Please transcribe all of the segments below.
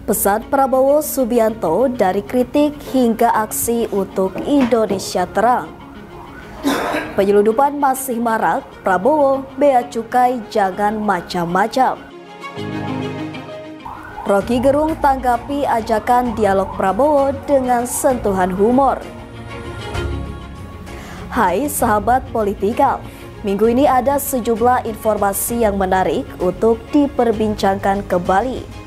Pesan Prabowo Subianto dari kritik hingga aksi untuk Indonesia terang. Penyelundupan masih marak, Prabowo, bea cukai jangan macam-macam. Rocky Gerung tanggapi ajakan dialog Prabowo dengan sentuhan humor. Hai sahabat Politikal, minggu ini ada sejumlah informasi yang menarik untuk diperbincangkan kembali.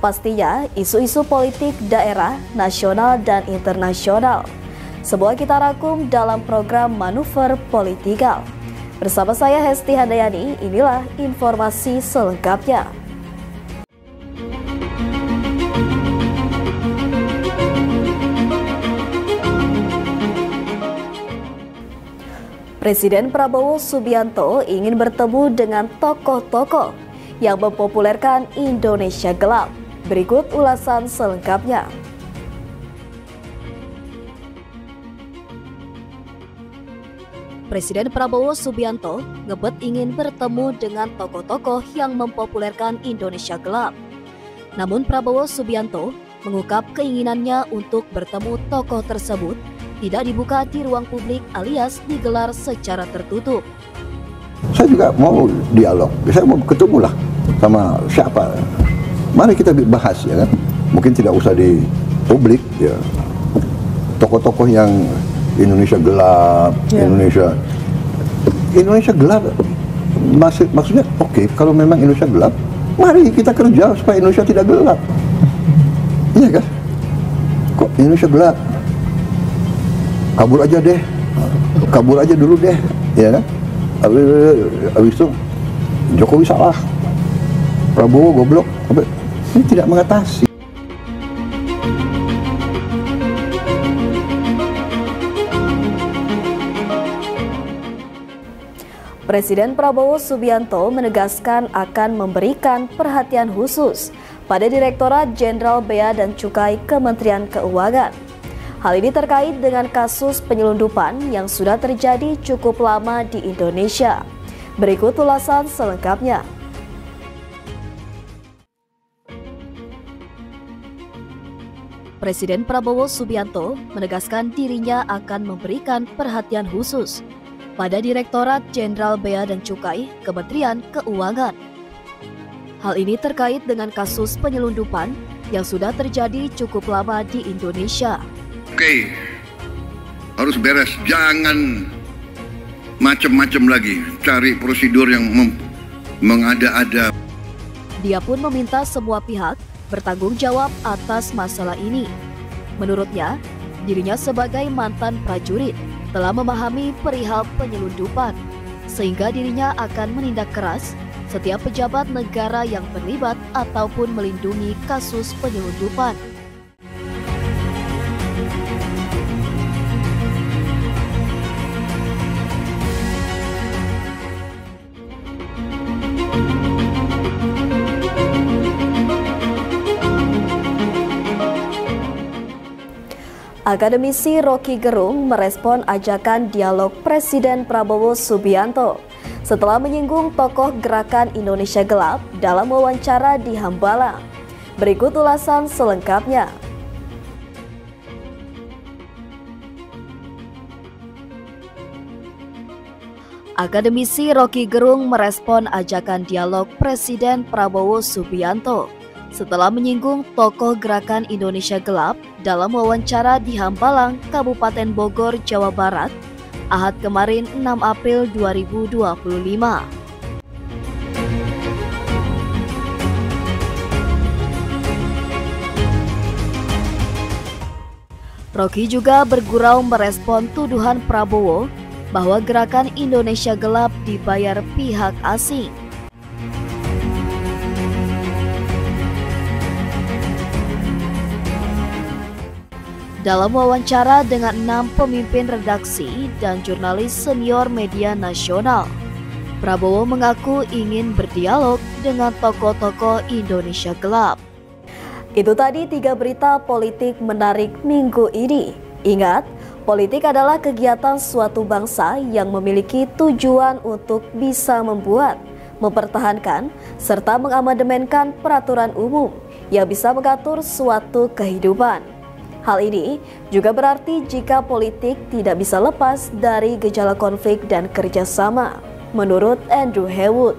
Pastinya isu-isu politik daerah, nasional, dan internasional. Semua kita rangkum dalam program Manuver Politikal. Bersama saya Hesti Handayani, inilah informasi selengkapnya. Presiden Prabowo Subianto ingin bertemu dengan tokoh-tokoh yang mempopulerkan Indonesia gelap. Berikut ulasan selengkapnya. Presiden Prabowo Subianto ngebet ingin bertemu dengan tokoh-tokoh yang mempopulerkan Indonesia gelap. Namun Prabowo Subianto mengungkap keinginannya untuk bertemu tokoh tersebut tidak dibuka di ruang publik alias digelar secara tertutup. Saya juga mau dialog, saya mau ketemu lah sama siapa. Mari kita bahas, ya kan. Mungkin tidak usah di publik, ya. Tokoh-tokoh yang Indonesia gelap, Indonesia gelap. Maksudnya, oke, kalau memang Indonesia gelap, mari kita kerja supaya Indonesia tidak gelap. Iya kan? Kok Indonesia gelap? Kabur aja dulu deh, ya kan? Habis itu Jokowi salah, Prabowo goblok. Ini tidak mengatasi. Presiden Prabowo Subianto menegaskan akan memberikan perhatian khusus pada Direktorat Jenderal Bea dan Cukai Kementerian Keuangan. Hal ini terkait dengan kasus penyelundupan yang sudah terjadi cukup lama di Indonesia. Berikut ulasan selengkapnya. Presiden Prabowo Subianto menegaskan dirinya akan memberikan perhatian khusus pada Direktorat Jenderal Bea dan Cukai Kementerian Keuangan. Hal ini terkait dengan kasus penyelundupan yang sudah terjadi cukup lama di Indonesia. Oke, harus beres, jangan macam-macam lagi, cari prosedur yang mengada-ada. Dia pun meminta semua pihak bertanggung jawab atas masalah ini. Menurutnya, dirinya sebagai mantan prajurit telah memahami perihal penyelundupan, sehingga dirinya akan menindak keras setiap pejabat negara yang terlibat ataupun melindungi kasus penyelundupan. Akademisi Rocky Gerung merespon ajakan dialog Presiden Prabowo Subianto setelah menyinggung tokoh Gerakan Indonesia Gelap dalam wawancara di Hambalang. Berikut ulasan selengkapnya. Akademisi Rocky Gerung merespon ajakan dialog Presiden Prabowo Subianto setelah menyinggung tokoh Gerakan Indonesia Gelap dalam wawancara di Hambalang, Kabupaten Bogor, Jawa Barat, Ahad kemarin 6 April 2025. Rocky juga bergurau merespon tuduhan Prabowo bahwa Gerakan Indonesia Gelap dibayar pihak asing. Dalam wawancara dengan 6 pemimpin redaksi dan jurnalis senior media nasional, Prabowo mengaku ingin berdialog dengan tokoh-tokoh Indonesia gelap. Itu tadi 3 berita politik menarik minggu ini. Ingat, politik adalah kegiatan suatu bangsa yang memiliki tujuan untuk bisa membuat, mempertahankan, serta mengamandemenkan peraturan umum yang bisa mengatur suatu kehidupan. Hal ini juga berarti jika politik tidak bisa lepas dari gejala konflik dan kerjasama, menurut Andrew Haywood.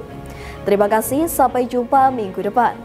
Terima kasih, sampai jumpa minggu depan.